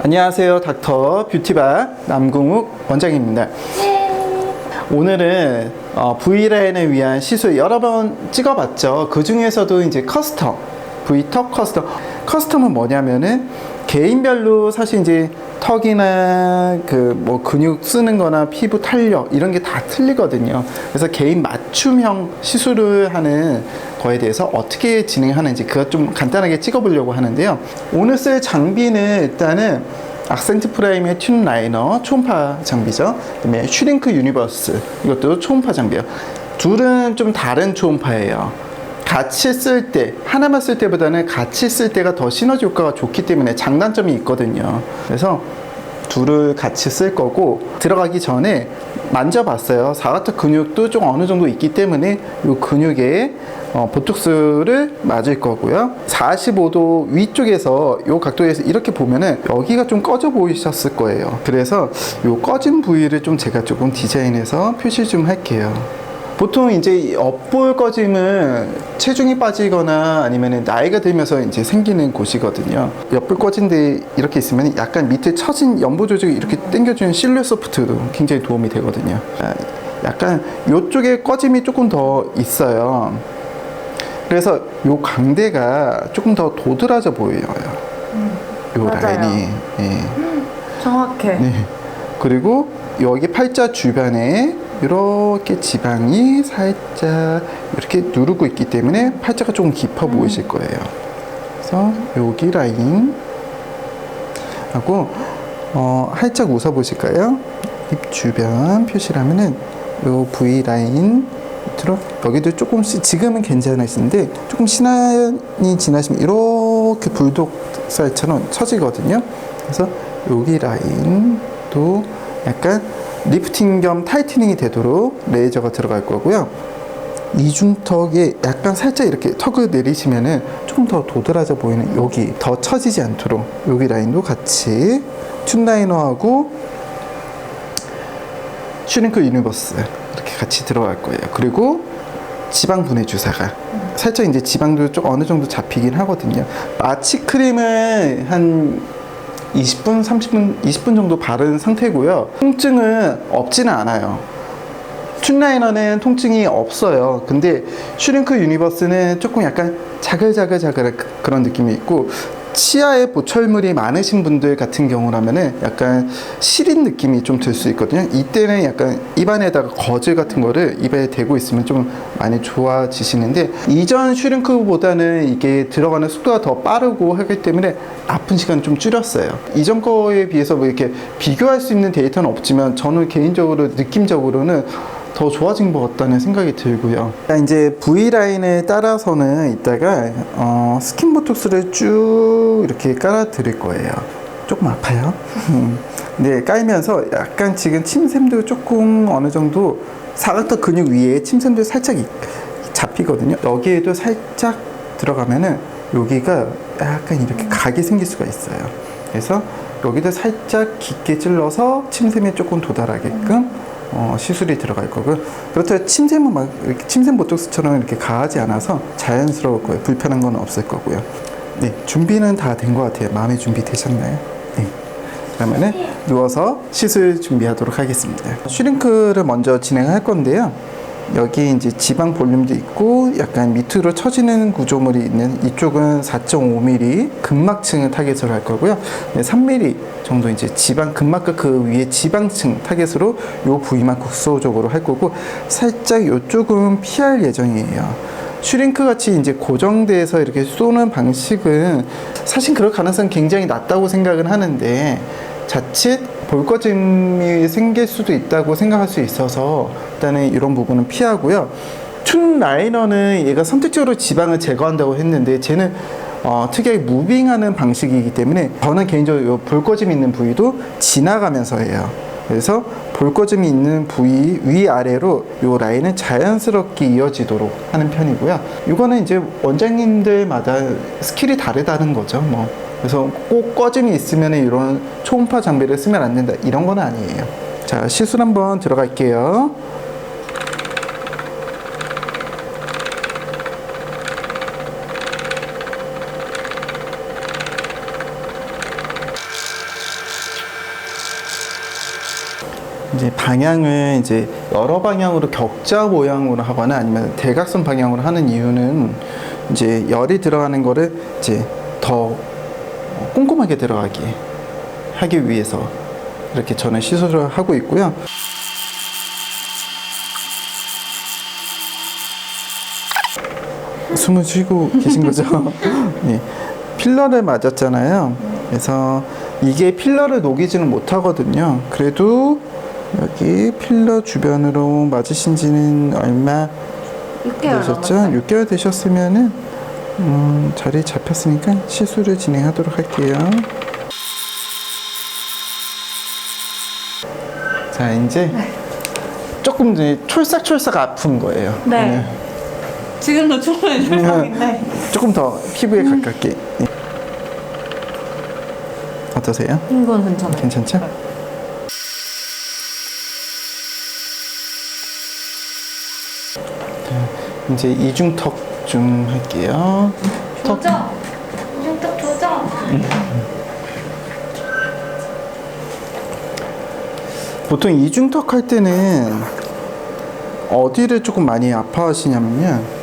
안녕하세요. 닥터 뷰티바 남궁욱 원장입니다. 오늘은 V라인을 위한 시술 여러 번 찍어봤죠. 그 중에서도 이제 커스텀, V턱 커스텀. 커스텀은 뭐냐면은 개인별로 사실 이제 턱이나 근육 쓰는 거나 피부 탄력 이런 게 다 틀리거든요. 그래서 개인 맞춤형 시술을 하는 거에 대해서 어떻게 진행하는지 그것 좀 간단하게 찍어보려고 하는데요. 오늘 쓸 장비는 일단은 악센트 프라임의 튠 라이너 초음파 장비죠. 그다음에 슈링크 유니버스, 이것도 초음파 장비예요. 둘은 좀 다른 초음파예요. 같이 쓸 때, 하나만 쓸 때보다는 같이 쓸 때가 더 시너지 효과가 좋기 때문에 장단점이 있거든요. 그래서 둘을 같이 쓸 거고, 들어가기 전에 만져봤어요. 사각턱 근육도 좀 어느 정도 있기 때문에 이 근육에 보톡스를 맞을 거고요. 45도 위쪽에서 이 각도에서 이렇게 보면은 여기가 좀 꺼져 보이셨을 거예요. 그래서 이 꺼진 부위를 좀 제가 조금 디자인해서 표시 좀 할게요. 보통 이제 옆볼 꺼짐은 체중이 빠지거나 아니면 나이가 들면서 이제 생기는 곳이거든요. 옆볼 꺼진 데 이렇게 있으면 약간 밑에 처진 연부 조직이 이렇게 당겨주는 실루엣 소프트도 굉장히 도움이 되거든요. 약간 이쪽에 꺼짐이 조금 더 있어요. 그래서 이 광대가 조금 더 도드라져 보여요. 이 라인이. 예. 정확해. 네. 그리고 여기 팔자 주변에 이렇게 지방이 살짝 이렇게 누르고 있기 때문에 팔자가 조금 깊어 보이실 거예요. 그래서 여기 라인 하고 살짝 웃어 보실까요? 입 주변 표시를 하면은 요 V 라인 밑으로 여기도 조금씩 지금은 괜찮으신데 조금 시간이 지나시면 이렇게 불독살처럼 처지거든요. 그래서 여기 라인도 약간 리프팅 겸 타이트닝이 되도록 레이저가 들어갈 거고요. 이중턱에 약간 살짝 이렇게 턱을 내리시면은 조금 더 도드라져 보이는 여기 더 처지지 않도록 여기 라인도 같이 튠 라이너하고 슈링크 유니버스 이렇게 같이 들어갈 거예요. 그리고 지방 분해 주사가 살짝 이제 지방도 좀 어느 정도 잡히긴 하거든요. 마취 크림을 한 20분, 30분, 20분 정도 바른 상태고요. 통증은 없지는 않아요. 튠 라이너는 통증이 없어요. 근데 슈링크 유니버스는 조금 약간 자글자글자글 그런 느낌이 있고, 치아에 보철물이 많으신 분들 같은 경우라면은 약간 시린 느낌이 좀 들 수 있거든요. 이때는 약간 입안에다가 거즈 같은 거를 입에 대고 있으면 좀 많이 좋아지시는데, 이전 슈링크보다는 이게 들어가는 속도가 더 빠르고 하기 때문에 아픈 시간 좀 줄였어요. 이전 거에 비해서 뭐 이렇게 비교할 수 있는 데이터는 없지만 저는 개인적으로 느낌적으로는 더 좋아진 것 같다는 생각이 들고요. 이제 V라인을 따라서는 이따가 스킨 보톡스를 쭉 이렇게 깔아 드릴 거예요. 조금 아파요. 네, 깔면서 약간 지금 침샘도 조금 어느 정도 사각턱 근육 위에 침샘도 살짝 잡히거든요. 여기에도 살짝 들어가면은 여기가 약간 이렇게 각이 생길 수가 있어요. 그래서 여기도 살짝 깊게 찔러서 침샘에 조금 도달하게끔 시술이 들어갈 거고, 그렇다고 침샘은 막 이렇게 침샘 보톡스처럼 이렇게 가하지 않아서 자연스러울 거예요. 불편한 건 없을 거고요. 네, 준비는 다 된 것 같아요. 마음의 준비 되셨나요? 네. 그러면은 누워서 시술 준비하도록 하겠습니다. 슈링크를 먼저 진행할 건데요. 여기 이제 지방 볼륨도 있고 약간 밑으로 처지는 구조물이 있는 이쪽은 4.5mm 근막층을 타겟으로 할 거고요. 3mm 정도 이제 지방 근막과 그 위에 지방층 타겟으로 요 부위만 국소적으로 할 거고, 살짝 이쪽은 피할 예정이에요. 슈링크 같이 이제 고정돼서 이렇게 쏘는 방식은 사실 그럴 가능성이 굉장히 낮다고 생각은 하는데, 자칫 볼꺼짐이 생길 수도 있다고 생각할 수 있어서 일단은 이런 부분은 피하고요. 튠 라이너는 얘가 선택적으로 지방을 제거한다고 했는데, 쟤는 특이하게 무빙하는 방식이기 때문에 저는 개인적으로 볼꺼짐이 있는 부위도 지나가면서 해요. 그래서 볼꺼짐이 있는 부위 위아래로 이 라인은 자연스럽게 이어지도록 하는 편이고요. 이거는 이제 원장님들마다 스킬이 다르다는 거죠. 그래서 꼭 꺼짐이 있으면 이런 초음파 장비를 쓰면 안 된다, 이런 건 아니에요. 자, 시술 한번 들어갈게요. 이제 방향을 이제 여러 방향으로 격자 모양으로 하거나 아니면 대각선 방향으로 하는 이유는 이제 열이 들어가는 거를 이제 더 꼼꼼하게 들어가게 하기 위해서 이렇게 저는 시술을 하고 있고요. 숨을 쉬고 계신 거죠? 네. 필러를 맞았잖아요. 그래서 이게 필러를 녹이지는 못하거든요. 그래도 여기 필러 주변으로 맞으신 지는 얼마 6개월 되셨죠? 넘었어요. 6개월 되셨으면은 자리 잡혔으니까 시술을 진행하도록 할게요. 자, 이제 조금 이제 촐싹촐싹 아픈 거예요. 네. 지금도 충분히 출석인데. 조금 더 피부에 가깝게. 네. 어떠세요? 이건 괜찮아요. 괜찮죠? 자, 이제 이중턱 좀 할게요. 조정. 이중턱 조정. 보통 이중턱 할 때는 어디를 조금 많이 아파하시냐면요.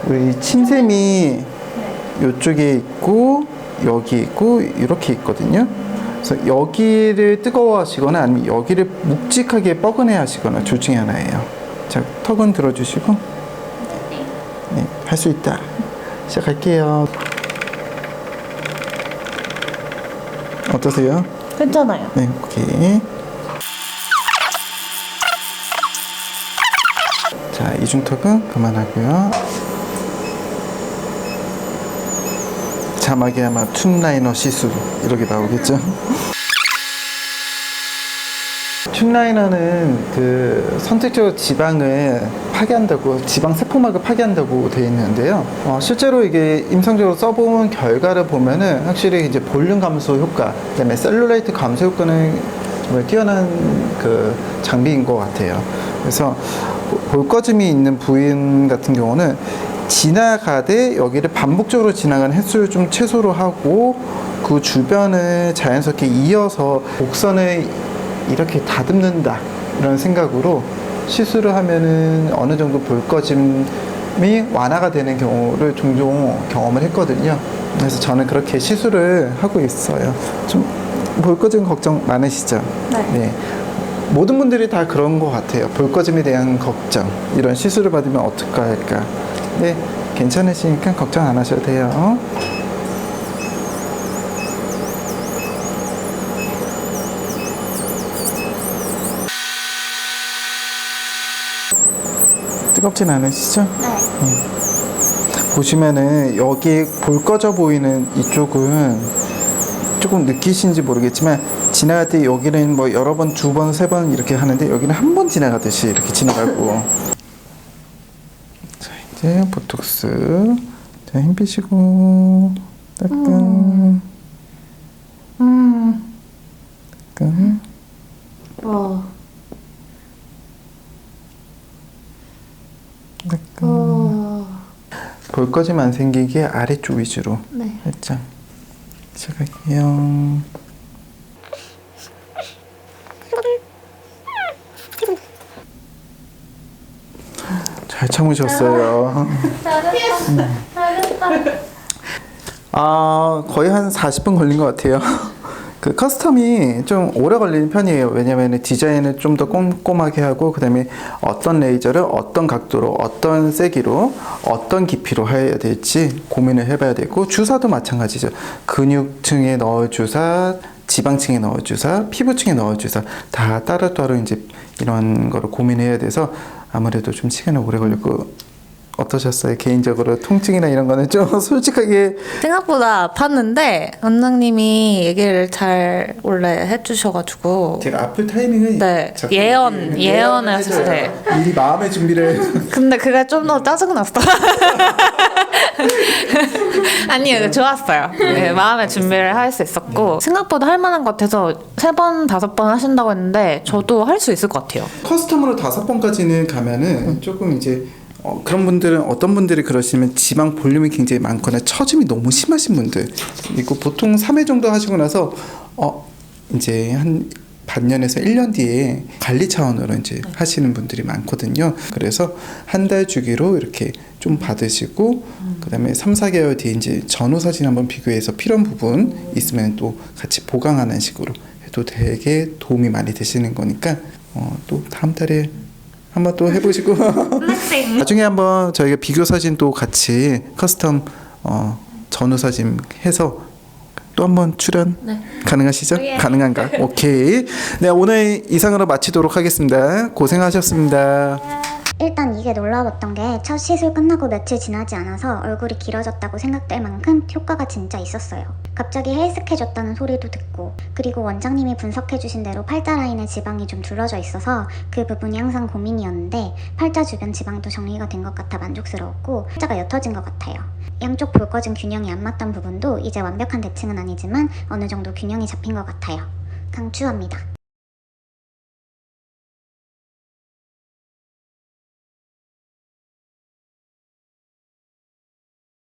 우리 침샘이 이쪽에 있고 여기 있고 이렇게 있거든요. 그래서 여기를 뜨거워하시거나 아니면 여기를 묵직하게 뻐근해 하시거나 둘 중에 하나예요. 자, 턱은 들어주시고 네, 할 수 있다. 시작할게요. 어떠세요? 괜찮아요. 네, 오케이. 자, 이중턱은 그만하고요. 자막에 아마 툰라이너 시술 이렇게 나오겠죠? 툰라이너는 그 선택적으로 지방을 파괴한다고, 지방 세포막을 파괴한다고 되어 있는데요. 실제로 이게 임상적으로 써본 결과를 보면은 확실히 이제 볼륨 감소 효과, 그다음에 셀룰라이트 감소 효과는 정말 뛰어난 그 장비인 것 같아요. 그래서 볼거짐이 있는 부인 같은 경우는 지나가되 여기를 반복적으로 지나가는 횟수를 좀 최소로 하고 그 주변을 자연스럽게 이어서 곡선을 이렇게 다듬는다 이런 생각으로 시술을 하면은 어느 정도 볼거짐이 완화가 되는 경우를 종종 경험을 했거든요. 그래서 저는 그렇게 시술을 하고 있어요. 좀 볼거짐 걱정 많으시죠? 네. 모든 분들이 다 그런 것 같아요. 볼거짐에 대한 걱정. 이런 시술을 받으면 어떨까 할까. 네, 괜찮으시니까 걱정 안 하셔도 돼요. 뜨겁진 않으시죠? 네. 보시면은 여기 볼 꺼져 보이는 이쪽은 조금 느끼신지 모르겠지만 지나갈 때 여기는 뭐 여러 번, 두 번, 세 번 이렇게 하는데 여기는 한 번 지나가듯이 이렇게 지나가고. 자, 이제 보톡스. 자, 힘 빼시고 따끔 따끔. 볼 꺼짐 안 생기게 아래쪽 위주로 네. 살짝 시작할게요. 잘 참으셨어요. 잘했다. 거의 한 40분 걸린 것 같아요. 그 커스텀이 좀 오래 걸리는 편이에요. 왜냐면 디자인을 좀 더 꼼꼼하게 하고 그다음에 어떤 레이저를 어떤 각도로 어떤 세기로 어떤 깊이로 해야 될지 고민을 해봐야 되고 주사도 마찬가지죠. 근육층에 넣을 주사, 지방층에 넣을 주사, 피부층에 넣을 주사 다 따로따로 이제 이런 거를 고민해야 돼서 아무래도 좀 시간이 오래 걸렸고. 어떠셨어요? 개인적으로 통증이나 이런 거는 좀 솔직하게 생각보다 아팠는데 원장님이 얘기를 잘 원래 해주셔가지고 제가 아플 타이밍을 네, 자꾸 예언을 해줘요. 했어요. 미리 마음의 준비를 근데 그게 좀 더 짜증났어. 아니요, 좋았어요. 네, 마음의 준비를 할 수 있었고 생각보다 할 만한 것 같아서 3번, 5번 하신다고 했는데 저도 할 수 있을 것 같아요. 커스텀으로 5번까지는 가면은 조금 이제 그런 분들은 어떤 분들이 그러시면 지방 볼륨이 굉장히 많거나 처짐이 너무 심하신 분들 그리고 보통 3회 정도 하시고 나서 이제 한 반년에서 1년 뒤에 관리 차원으로 이제 하시는 분들이 많거든요. 그래서 한 달 주기로 이렇게 좀 받으시고 그다음에 3, 4개월 뒤에 이제 전후 사진 한번 비교해서 필요한 부분 있으면 또 같이 보강하는 식으로 해도 되게 도움이 많이 되시는 거니까 또 다음 달에 한번 또 해보시고 나중에 한번 저희가 비교 사진도 같이 커스텀 전후 사진 해서 또 한번 출연 가능하시죠? 가능한가? 오케이. 네, 오늘 이상으로 마치도록 하겠습니다. 고생하셨습니다. 일단 이게 놀라웠던 게 첫 시술 끝나고 며칠 지나지 않아서 얼굴이 길어졌다고 생각될 만큼 효과가 진짜 있었어요. 갑자기 헬스케졌다는 소리도 듣고, 그리고 원장님이 분석해주신 대로 팔자 라인에 지방이 좀 둘러져 있어서 그 부분이 항상 고민이었는데 팔자 주변 지방도 정리가 된 것 같아 만족스러웠고 팔자가 옅어진 것 같아요. 양쪽 볼거진 균형이 안 맞던 부분도 이제 완벽한 대칭은 아니지만 어느 정도 균형이 잡힌 것 같아요. 강추합니다.